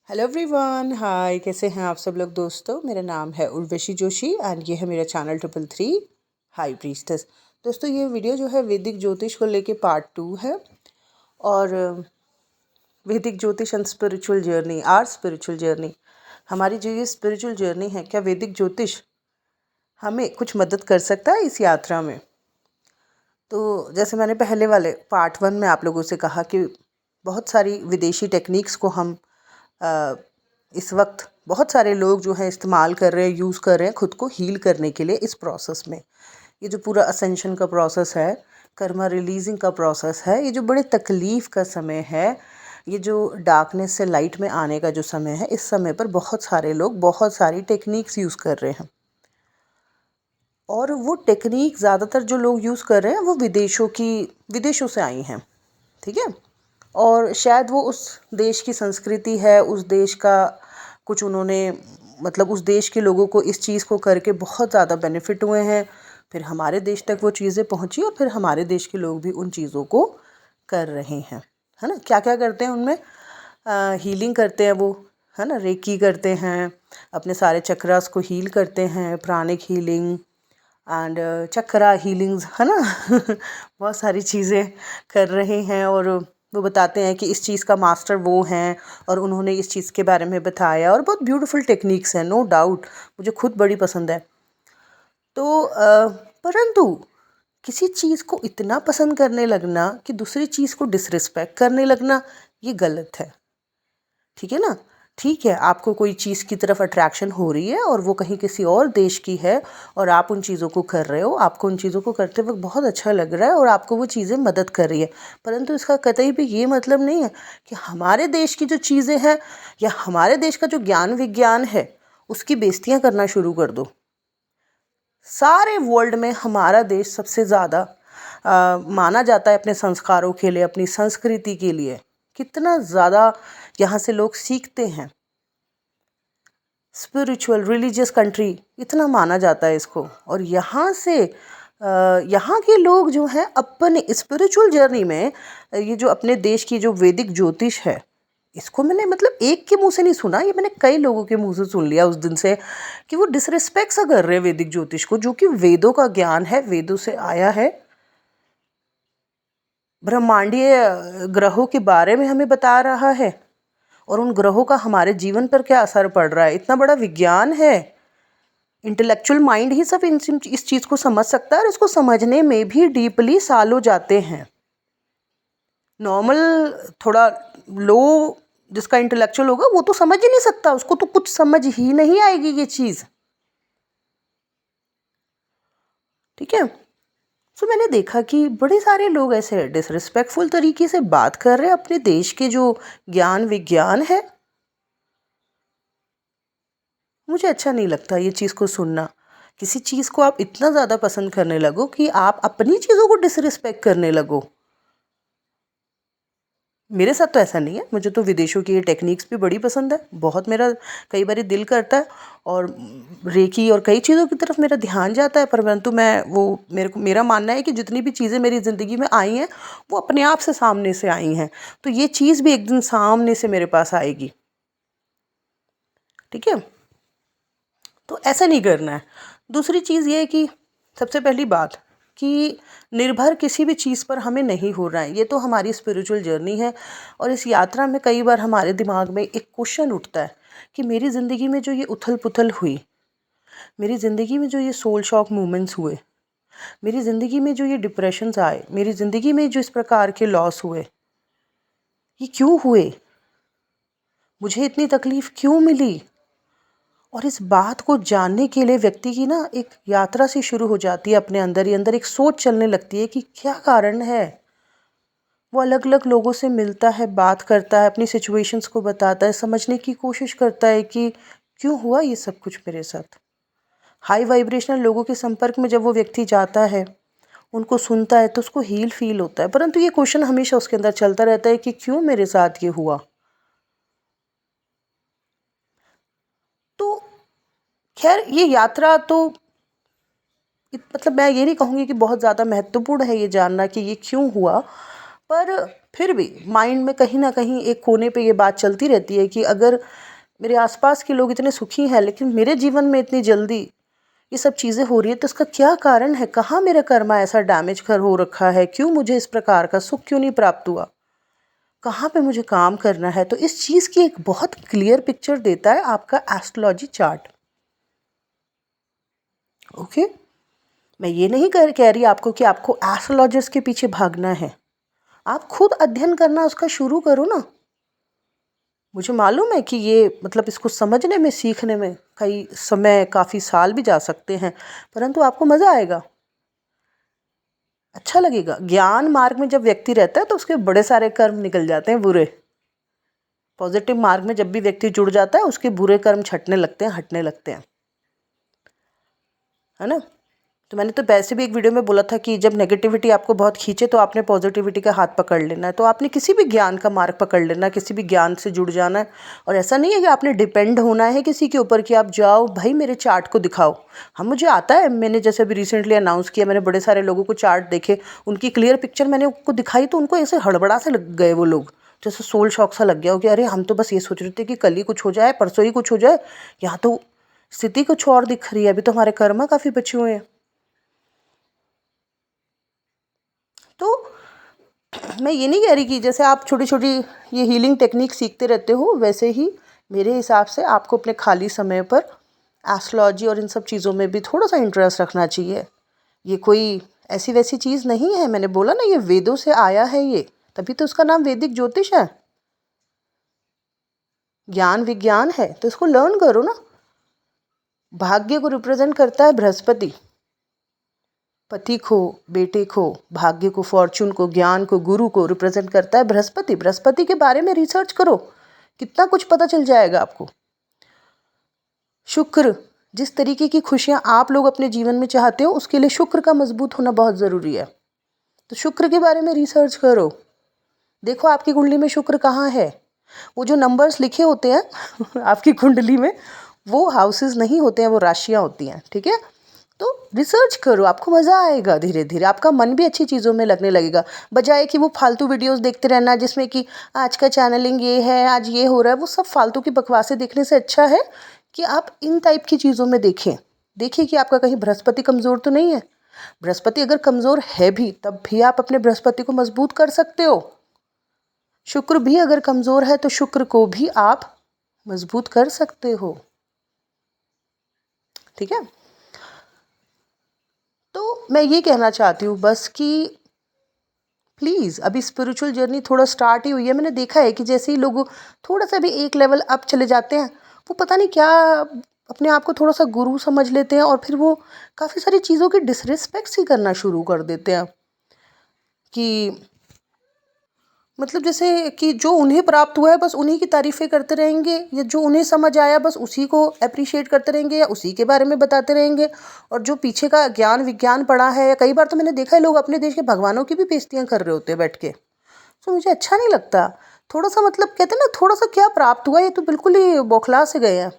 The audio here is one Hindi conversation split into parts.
हेलो एवरीवन, हाय। कैसे हैं आप सब लोग दोस्तों। मेरा नाम है उर्वशी जोशी एंड ये है मेरा चैनल 333 हाई प्रीस्टेस। दोस्तों, ये वीडियो जो है वैदिक ज्योतिष को लेके पार्ट 2 है। और वैदिक ज्योतिष and spiritual journey, our spiritual journey, हमारी जो ये स्पिरिचुअल जर्नी है, क्या वैदिक ज्योतिष हमें कुछ मदद कर सकता है इस यात्रा में। तो जैसे मैंने पहले वाले पार्ट 1 में आप लोगों से कहा कि बहुत सारी विदेशी टेक्निक्स को हम इस वक्त बहुत सारे लोग जो हैं इस्तेमाल कर रहे हैं, यूज़ कर रहे हैं खुद को हील करने के लिए इस प्रोसेस में। ये जो पूरा असेंशन का प्रोसेस है, कर्मा रिलीजिंग का प्रोसेस है, ये जो बड़े तकलीफ़ का समय है, ये जो डार्कनेस से लाइट में आने का जो समय है, इस समय पर बहुत सारे लोग बहुत सारी टेक्निक्स यूज़ कर रहे हैं। और वो टेक्निक ज़्यादातर जो लोग यूज़ कर रहे हैं वो विदेशों से आई हैं, ठीक है। और शायद वो उस देश की संस्कृति है, उस देश का कुछ उन्होंने मतलब उस देश के लोगों को इस चीज़ को करके बहुत ज़्यादा बेनिफिट हुए हैं। फिर हमारे देश तक वो चीज़ें पहुंची और फिर हमारे देश के लोग भी उन चीज़ों को कर रहे हैं, है ना। क्या क्या करते हैं उनमें, हीलिंग करते हैं वो, है ना। रेकी करते हैं, अपने सारे चक्रास को हील करते हैं, pranic healing and chakra healings, है ना। बहुत सारी चीज़ें कर रहे हैं। और वो बताते हैं कि इस चीज़ का मास्टर वो हैं और उन्होंने इस चीज़ के बारे में बताया। और बहुत ब्यूटीफुल टेक्निक्स हैं, नो डाउट, मुझे खुद बड़ी पसंद है। तो परंतु किसी चीज़ को इतना पसंद करने लगना कि दूसरी चीज़ को डिसरिस्पेक्ट करने लगना, ये गलत है, ठीक है ना। ठीक है, आपको कोई चीज़ की तरफ अट्रैक्शन हो रही है और वो कहीं किसी और देश की है और आप उन चीज़ों को कर रहे हो, आपको उन चीज़ों को करते वक्त बहुत अच्छा लग रहा है और आपको वो चीज़ें मदद कर रही है। परंतु इसका कतई भी ये मतलब नहीं है कि हमारे देश की जो चीज़ें हैं या हमारे देश का जो ज्ञान विज्ञान है उसकी बेइज्जतियाँ करना शुरू कर दो। सारे वर्ल्ड में हमारा देश सबसे ज़्यादा माना जाता है अपने संस्कारों के लिए, अपनी संस्कृति के लिए। कितना ज़्यादा यहाँ से लोग सीखते हैं। स्पिरिचुअल रिलीजियस कंट्री इतना माना जाता है इसको। और यहाँ से यहाँ के लोग जो हैं अपने स्पिरिचुअल जर्नी में, ये जो अपने देश की जो वैदिक ज्योतिष है, इसको मैंने मतलब एक के मुंह से नहीं सुना, ये मैंने कई लोगों के मुंह से सुन लिया उस दिन से कि वो डिसरिस्पेक्ट सा कर रहे हैं वैदिक ज्योतिष को, जो कि वेदों का ज्ञान है, वेदों से आया है। ब्रह्मांडीय ग्रहों के बारे में हमें बता रहा है और उन ग्रहों का हमारे जीवन पर क्या असर पड़ रहा है। इतना बड़ा विज्ञान है, इंटेलेक्चुअल माइंड ही सब इस चीज़ को समझ सकता है और इसको समझने में भी डीपली सालों जाते हैं। नॉर्मल थोड़ा लो जिसका इंटेलेक्चुअल होगा वो तो समझ ही नहीं सकता, उसको तो कुछ समझ ही नहीं आएगी ये चीज़, ठीक है। सो मैंने देखा कि बड़े सारे लोग ऐसे डिसरिस्पेक्टफुल तरीके से बात कर रहे हैं अपने देश के जो ज्ञान विज्ञान है। मुझे अच्छा नहीं लगता ये चीज़ को सुनना। किसी चीज़ को आप इतना ज़्यादा पसंद करने लगो कि आप अपनी चीज़ों को डिसरिस्पेक्ट करने लगो। मेरे साथ तो ऐसा नहीं है, मुझे तो विदेशों की ये टेक्निक्स भी बड़ी पसंद है। बहुत मेरा कई बार दिल करता है और रेकी और कई चीज़ों की तरफ मेरा ध्यान जाता है, परंतु मैं वो मेरा मानना है कि जितनी भी चीज़ें मेरी ज़िंदगी में आई हैं वो अपने आप से सामने से आई हैं। तो ये चीज़ भी एक दिन सामने से मेरे पास आएगी, ठीक है। तो ऐसा नहीं करना है। दूसरी चीज़ ये है कि सबसे पहली बात कि निर्भर किसी भी चीज़ पर हमें नहीं हो रहा है। ये तो हमारी स्पिरिचुअल जर्नी है और इस यात्रा में कई बार हमारे दिमाग में एक क्वेश्चन उठता है कि मेरी ज़िंदगी में जो ये उथल पुथल हुई, मेरी ज़िंदगी में जो ये सोल शॉक मोमेंट्स हुए, मेरी ज़िंदगी में जो ये डिप्रेशंस आए, मेरी ज़िंदगी में जो इस प्रकार के लॉस हुए, ये क्यों हुए, मुझे इतनी तकलीफ़ क्यों मिली। और इस बात को जानने के लिए व्यक्ति की ना एक यात्रा सी शुरू हो जाती है, अपने अंदर ही अंदर एक सोच चलने लगती है कि क्या कारण है। वो अलग अलग लोगों से मिलता है, बात करता है, अपनी सिचुएशंस को बताता है, समझने की कोशिश करता है कि क्यों हुआ ये सब कुछ मेरे साथ। हाई वाइब्रेशनल लोगों के संपर्क में जब वो व्यक्ति जाता है, उनको सुनता है, तो उसको हील फील होता है। परंतु ये क्वेश्चन हमेशा उसके अंदर चलता रहता है कि क्यों मेरे साथ ये हुआ। तो खैर, ये यात्रा तो मतलब मैं ये नहीं कहूँगी कि बहुत ज़्यादा महत्वपूर्ण है ये जानना कि ये क्यों हुआ, पर फिर भी माइंड में कहीं ना कहीं एक कोने पे ये बात चलती रहती है कि अगर मेरे आसपास के लोग इतने सुखी हैं लेकिन मेरे जीवन में इतनी जल्दी ये सब चीज़ें हो रही है, तो इसका क्या कारण है? कहाँ मेरा कर्मा ऐसा डैमेज कर हो रखा है? क्यों मुझे इस प्रकार का सुख क्यों नहीं प्राप्त हुआ? कहाँ पे मुझे काम करना है? तो इस चीज़ की एक बहुत क्लियर पिक्चर देता है आपका एस्ट्रोलॉजी चार्ट। ओके, मैं ये नहीं कह रही आपको कि आपको एस्ट्रोलॉजर्स के पीछे भागना है। आप खुद अध्ययन करना उसका शुरू करो ना। मुझे मालूम है कि ये मतलब इसको समझने में, सीखने में कई समय, काफ़ी साल भी जा सकते हैं, परंतु आपको मज़ा आएगा, अच्छा लगेगा। ज्ञान मार्ग में जब व्यक्ति रहता है तो उसके बड़े सारे कर्म निकल जाते हैं बुरे। पॉजिटिव मार्ग में जब भी व्यक्ति जुड़ जाता है उसके बुरे कर्म छटने लगते हैं, हटने लगते हैं, है ना। तो मैंने तो वैसे भी एक वीडियो में बोला था कि जब नेगेटिविटी आपको बहुत खींचे तो आपने पॉजिटिविटी का हाथ पकड़ लेना है। तो आपने किसी भी ज्ञान का मार्ग पकड़ लेना है, किसी भी ज्ञान से जुड़ जाना है। और ऐसा नहीं है कि आपने डिपेंड होना है किसी के ऊपर कि आप जाओ भाई मेरे चार्ट को दिखाओ। हाँ, मुझे आता है, मैंने जैसे अभी रिसेंटली अनाउंस किया, मैंने बड़े सारे लोगों को चार्ट देखे, उनकी क्लियर पिक्चर मैंने उनको दिखाई तो उनको ऐसे हड़बड़ा से लग गए वो लोग, जैसे सोल शॉक सा लग गया हो कि अरे हम तो बस ये सोच रहे थे कि कल ही कुछ हो जाए, परसों ही कुछ हो जाए, यहाँ तो स्थिति कुछ और दिख रही है, अभी तो हमारे कर्म काफ़ी बचे हुए हैं। तो मैं ये नहीं कह रही कि जैसे आप छोटी छोटी ये हीलिंग टेक्निक सीखते रहते हो, वैसे ही मेरे हिसाब से आपको अपने खाली समय पर एस्ट्रोलॉजी और इन सब चीज़ों में भी थोड़ा सा इंटरेस्ट रखना चाहिए। ये कोई ऐसी वैसी चीज़ नहीं है, मैंने बोला ना ये वेदों से आया है, ये तभी तो उसका नाम वैदिक ज्योतिष है, ज्ञान विज्ञान है, तो इसको लर्न करो ना। भाग्य को रिप्रेजेंट करता है बृहस्पति, पति को, बेटे को, भाग्य को, फॉर्चून को, ज्ञान को, गुरु को रिप्रेजेंट करता है बृहस्पति। बृहस्पति के बारे में रिसर्च करो, कितना कुछ पता चल जाएगा आपको। शुक्र, जिस तरीके की खुशियां आप लोग अपने जीवन में चाहते हो उसके लिए शुक्र का मजबूत होना बहुत ज़रूरी है। तो शुक्र के बारे में रिसर्च करो, देखो आपकी कुंडली में शुक्र कहाँ है। वो जो नंबर्स लिखे होते हैं आपकी कुंडली में, वो हाउसेस नहीं होते हैं, वो राशियाँ होती हैं, ठीक है। तो रिसर्च करो, आपको मज़ा आएगा, धीरे धीरे आपका मन भी अच्छी चीज़ों में लगने लगेगा, बजाय कि वो फालतू वीडियोस देखते रहना जिसमें कि आज का चैनलिंग ये है, आज ये हो रहा है। वो सब फालतू की बकवासें देखने से अच्छा है कि आप इन टाइप की चीज़ों में देखिए कि आपका कहीं बृहस्पति कमज़ोर तो नहीं है। बृहस्पति अगर कमज़ोर है भी तब भी आप अपने बृहस्पति को मजबूत कर सकते हो। शुक्र भी अगर कमज़ोर है तो शुक्र को भी आप मजबूत कर सकते हो, ठीक है। तो मैं ये कहना चाहती हूँ बस कि प्लीज़, अभी स्पिरिचुअल जर्नी थोड़ा स्टार्ट ही हुई है। मैंने देखा है कि जैसे ही लोग थोड़ा सा भी एक लेवल अप चले जाते हैं, वो पता नहीं क्या अपने आप को थोड़ा सा गुरु समझ लेते हैं और फिर वो काफ़ी सारी चीज़ों की डिसरिस्पेक्ट ही करना शुरू कर देते हैं कि मतलब जैसे कि जो उन्हें प्राप्त हुआ है बस उन्हीं की तारीफ़ें करते रहेंगे, या जो उन्हें समझ आया बस उसी को अप्रिशिएट करते रहेंगे या उसी के बारे में बताते रहेंगे। और जो पीछे का ज्ञान विज्ञान पड़ा है, या कई बार तो मैंने देखा है लोग अपने देश के भगवानों की भी बेइज्जतियाँ कर रहे होते हैं बैठ के। तो मुझे अच्छा नहीं लगता। थोड़ा सा मतलब कहते हैं ना, थोड़ा सा क्या प्राप्त हुआ, ये तो बिल्कुल ही बौखला से गए हैं।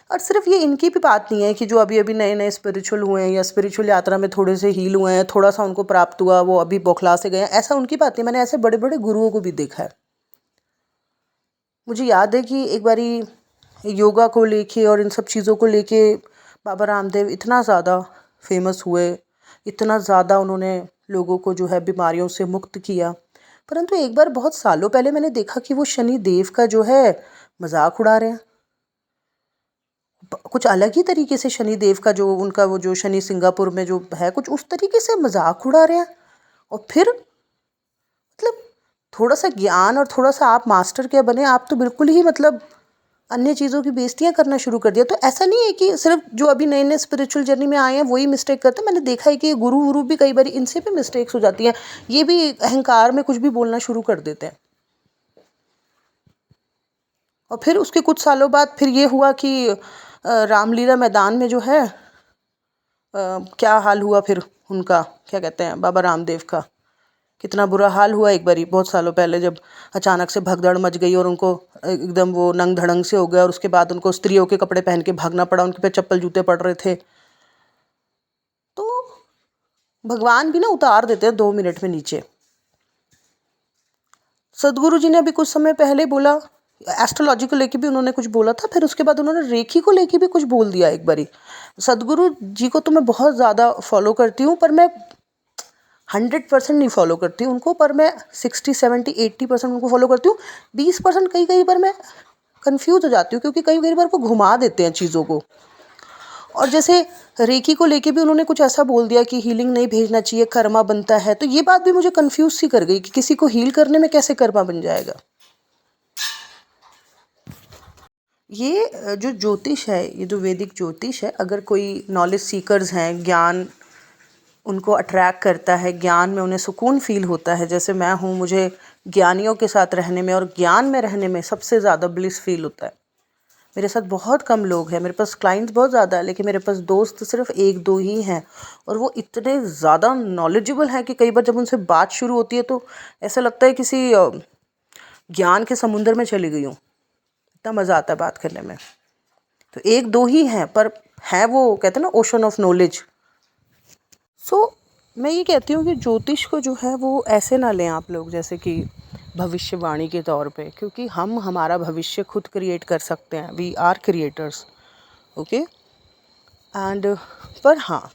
और सिर्फ ये इनकी भी बात नहीं है कि जो अभी अभी नए नए स्पिरिचुअल हुए हैं या स्पिरिचुअल यात्रा में थोड़े से हील हुए हैं, थोड़ा सा उनको प्राप्त हुआ, वो अभी बौखला से गए हैं, ऐसा उनकी बात नहीं। मैंने ऐसे बड़े बड़े गुरुओं को भी देखा है। मुझे याद है कि एक बारी योगा को लेके और इन सब चीज़ों को लेके बाबा रामदेव इतना ज़्यादा फेमस हुए, इतना ज़्यादा उन्होंने लोगों को जो है बीमारियों से मुक्त किया। परंतु एक बार बहुत सालों पहले मैंने देखा कि वो शनि देव का जो है मजाक उड़ा रहे हैं। कुछ अलग ही तरीके से शनि देव का जो उनका वो जो शनि सिंगापुर में जो है, कुछ उस तरीके से मजाक उड़ा रहे हैं। और फिर मतलब थोड़ा सा ज्ञान और थोड़ा सा आप मास्टर क्या बने, आप तो बिल्कुल ही मतलब अन्य चीज़ों की बेइज्जतियाँ करना शुरू कर दिया। तो ऐसा नहीं है कि सिर्फ जो अभी नए नए स्पिरिचुअल जर्नी में आए हैं वही मिस्टेक करते हैं। मैंने देखा है कि गुरु वुरु भी कई बार इनसे भी मिस्टेक्स हो जाती हैं, ये भी अहंकार में कुछ भी बोलना शुरू कर देते हैं। और फिर उसके कुछ सालों बाद फिर ये हुआ कि रामलीला मैदान में जो है क्या हाल हुआ फिर उनका, क्या कहते हैं, बाबा रामदेव का कितना बुरा हाल हुआ एक बारी बहुत सालों पहले, जब अचानक से भगदड़ मच गई और उनको एकदम वो नंग धड़ंग से हो गया और उसके बाद उनको स्त्रियों के कपड़े पहन के भागना पड़ा, उनके पे चप्पल जूते पड़ रहे थे। तो भगवान भी ना उतार देते हैं 2 मिनट में नीचे। सदगुरु जी ने अभी कुछ समय पहले बोला, एस्ट्रोलॉजी को लेके भी उन्होंने कुछ बोला था, फिर उसके बाद उन्होंने रेखी को लेके भी कुछ बोल दिया एक बारी। सदगुरु जी को तो मैं बहुत ज़्यादा फॉलो करती हूँ, पर मैं 100% नहीं फॉलो करती हूँ उनको, पर मैं 60, 70, 80% उनको फॉलो करती हूँ। 20% कई कई बार मैं कंफ्यूज हो जाती हूँ, क्योंकि कई कई बार वो घुमा देते हैं चीज़ों को। और जैसे रेकी को लेके भी उन्होंने कुछ ऐसा बोल दिया कि हीलिंग नहीं भेजना चाहिए, कर्मा बनता है, तो ये बात भी मुझे कंफ्यूज सी कर गई कि किसी को हील करने में कैसे कर्मा बन जाएगा। ये जो ज्योतिष है, ये जो वैदिक ज्योतिष है, अगर कोई नॉलेज सीकर्स हैं, ज्ञान उनको अट्रैक्ट करता है, ज्ञान में उन्हें सुकून फील होता है, जैसे मैं हूँ, मुझे ज्ञानियों के साथ रहने में और ज्ञान में रहने में सबसे ज़्यादा ब्लिस फील होता है। मेरे साथ बहुत कम लोग हैं, मेरे पास क्लाइंट्स बहुत ज़्यादा है, लेकिन मेरे पास दोस्त सिर्फ 1-2 ही हैं, और वो इतने ज़्यादा नॉलेजेबल हैं कि कई बार जब उनसे बात शुरू होती है तो ऐसा लगता है किसी ज्ञान के समुंदर में चली गई हूँ। इतना मज़ा आता है बात करने में। तो 1-2 ही हैं, पर हैं वो कहते हैं ना ओशन ऑफ नॉलेज। सो मैं ये कहती हूँ कि ज्योतिष को जो है वो ऐसे ना लें आप लोग जैसे कि भविष्यवाणी के तौर पे, क्योंकि हम हमारा भविष्य खुद क्रिएट कर सकते हैं। We are creators, okay. And पर हाँ,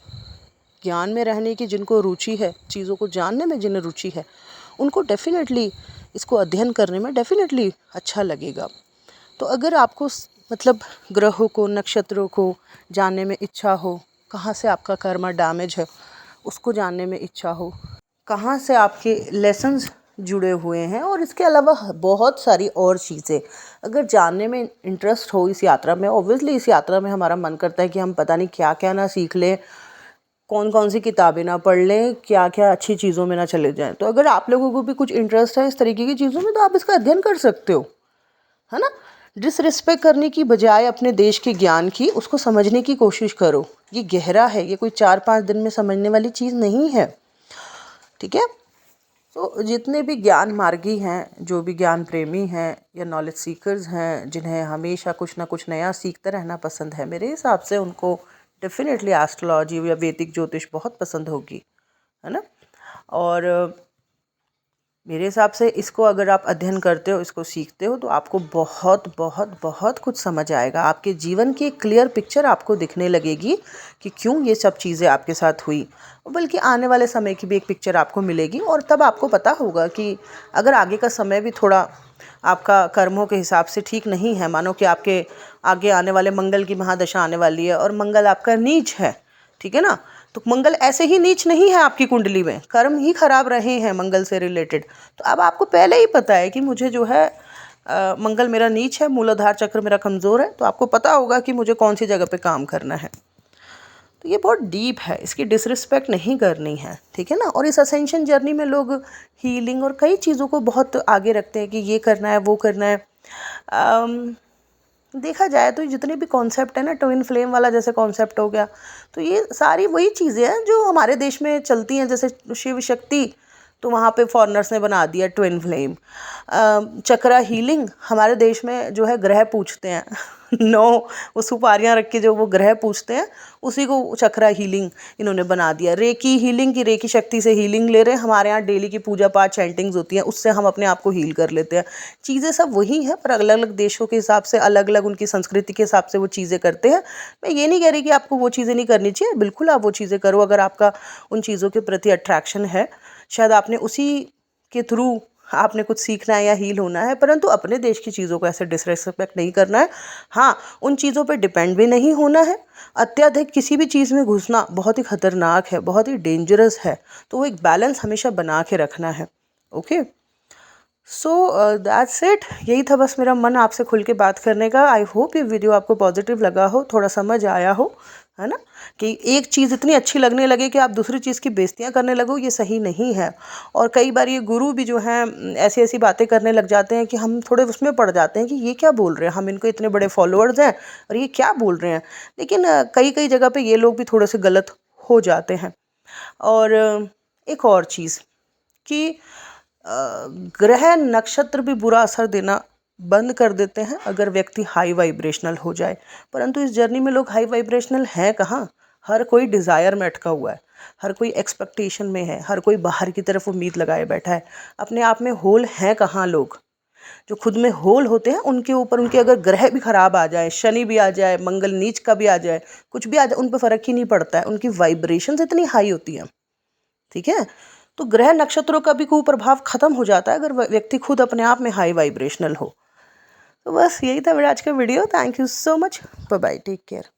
ज्ञान में रहने की जिनको रुचि है, चीज़ों को जानने में जिन्हें रुचि है, उनको डेफिनेटली इसको अध्ययन करने में डेफिनेटली अच्छा लगेगा। तो अगर आपको मतलब ग्रहों को, नक्षत्रों को जानने में इच्छा हो, कहाँ से आपका कर्मा डैमेज है उसको जानने में इच्छा हो, कहाँ से आपके लेसन्स जुड़े हुए हैं, और इसके अलावा बहुत सारी और चीज़ें अगर जानने में इंटरेस्ट हो इस यात्रा में, ऑब्वियसली इस यात्रा में हमारा मन करता है कि हम पता नहीं क्या क्या ना सीख लें, कौन कौन सी किताबें ना पढ़ लें, क्या क्या अच्छी चीज़ों में ना चले जाएं। तो अगर आप लोगों को भी कुछ इंटरेस्ट है इस तरीके की चीज़ों में, तो आप इसका अध्ययन कर सकते हो, है ना। डिसरिस्पेक्ट करने की बजाय अपने देश के ज्ञान की, उसको समझने की कोशिश करो। ये गहरा है, ये कोई 4-5 दिन में समझने वाली चीज़ नहीं है, ठीक है। तो जितने भी ज्ञान मार्गी हैं, जो भी ज्ञान प्रेमी हैं या नॉलेज सीकर्स हैं, जिन्हें हमेशा कुछ ना कुछ नया सीखते रहना पसंद है, मेरे हिसाब से उनको डेफिनेटली एस्ट्रोलॉजी या वैदिक ज्योतिष बहुत पसंद होगी, है ना। और मेरे हिसाब से इसको अगर आप अध्ययन करते हो, इसको सीखते हो, तो आपको बहुत बहुत बहुत कुछ समझ आएगा। आपके जीवन की एक क्लियर पिक्चर आपको दिखने लगेगी कि क्यों ये सब चीज़ें आपके साथ हुई, बल्कि आने वाले समय की भी एक पिक्चर आपको मिलेगी। और तब आपको पता होगा कि अगर आगे का समय भी थोड़ा आपका कर्मों के हिसाब से ठीक नहीं है, मानो कि आपके आगे आने वाले मंगल की महादशा आने वाली है और मंगल आपका नीच है, ठीक है ना। तो मंगल ऐसे ही नीच नहीं है आपकी कुंडली में, कर्म ही खराब रहे हैं मंगल से रिलेटेड। तो अब आपको पहले ही पता है कि मुझे जो है मंगल मेरा नीच है, मूलाधार चक्र मेरा कमज़ोर है, तो आपको पता होगा कि मुझे कौन सी जगह पे काम करना है। तो ये बहुत डीप है, इसकी डिसरिस्पेक्ट नहीं करनी है, ठीक है ना। और इस असेंशन जर्नी में लोग हीलिंग और कई चीज़ों को बहुत आगे रखते हैं कि ये करना है, वो करना है। देखा जाए तो जितने भी कॉन्सेप्ट है ना, ट्विन फ्लेम वाला जैसे कॉन्सेप्ट हो गया, तो ये सारी वही चीज़ें हैं जो हमारे देश में चलती हैं। जैसे शिव शक्ति, तो वहाँ पे फॉरेनर्स ने बना दिया ट्विन फ्लेम। चक्रा हीलिंग हमारे देश में जो है ग्रह पूछते हैं 9 वो सुपारियाँ रख के जो वो ग्रह पूछते हैं, उसी को चक्रा हीलिंग इन्होंने बना दिया। रेकी हीलिंग की रेकी शक्ति से हीलिंग ले रहे हैं, हमारे यहाँ डेली की पूजा पाठ चैंटिंग्स होती हैं, उससे हम अपने आप को हील कर लेते हैं। चीज़ें सब वही हैं, पर अलग अलग देशों के हिसाब से, अलग अलग उनकी संस्कृति के हिसाब से वो चीज़ें करते हैं। मैं ये नहीं कह रही कि आपको वो चीज़ें नहीं करनी चाहिए, बिल्कुल आप वो चीज़ें करो अगर आपका उन चीज़ों के प्रति अट्रैक्शन है। शायद आपने उसी के थ्रू आपने कुछ सीखना है या हील होना है, परंतु अपने देश की चीज़ों को ऐसे डिसरिस्पेक्ट नहीं करना है। हाँ, उन चीज़ों पे डिपेंड भी नहीं होना है। अत्यधिक किसी भी चीज़ में घुसना बहुत ही खतरनाक है, बहुत ही डेंजरस है। तो वो एक बैलेंस हमेशा बना के रखना है। Okay, so that's it. यही था बस मेरा मन आपसे खुल के बात करने का। आई होप ये वीडियो आपको पॉजिटिव लगा हो, थोड़ा समझ आया हो, है ना। कि एक चीज़ इतनी अच्छी लगने लगे कि आप दूसरी चीज़ की बेइज्जतियाँ करने लगो, ये सही नहीं है। और कई बार ये गुरु भी जो हैं ऐसी ऐसी बातें करने लग जाते हैं कि हम थोड़े उसमें पड़ जाते हैं कि ये क्या बोल रहे हैं, हम इनको इतने बड़े फॉलोअर्स हैं और ये क्या बोल रहे हैं। लेकिन कई कई जगह पे ये लोग भी थोड़े से गलत हो जाते हैं। और एक और चीज़ कि ग्रह नक्षत्र भी बुरा असर देना बंद कर देते हैं अगर व्यक्ति हाई वाइब्रेशनल हो जाए। परंतु इस जर्नी में लोग हाई वाइब्रेशनल हैं कहाँ। हर कोई डिज़ायर में अटका हुआ है, हर कोई एक्सपेक्टेशन में है, हर कोई बाहर की तरफ उम्मीद लगाए बैठा है। अपने आप में होल हैं कहाँ लोग? जो खुद में होल होते हैं उनके ऊपर उनके अगर ग्रह भी खराब आ जाए, शनि भी आ जाए, मंगल नीच का भी आ जाए, कुछ भी आ जाए, उन पर फ़र्क ही नहीं पड़ता है। उनकी वाइब्रेशंस इतनी हाई होती हैं, ठीक है। तो ग्रह नक्षत्रों का भी कुप्रभाव खत्म हो जाता है अगर व्यक्ति खुद अपने आप में हाई वाइब्रेशनल हो। तो बस यही था मेरा आज का video. Thank you so much. Bye bye, take care.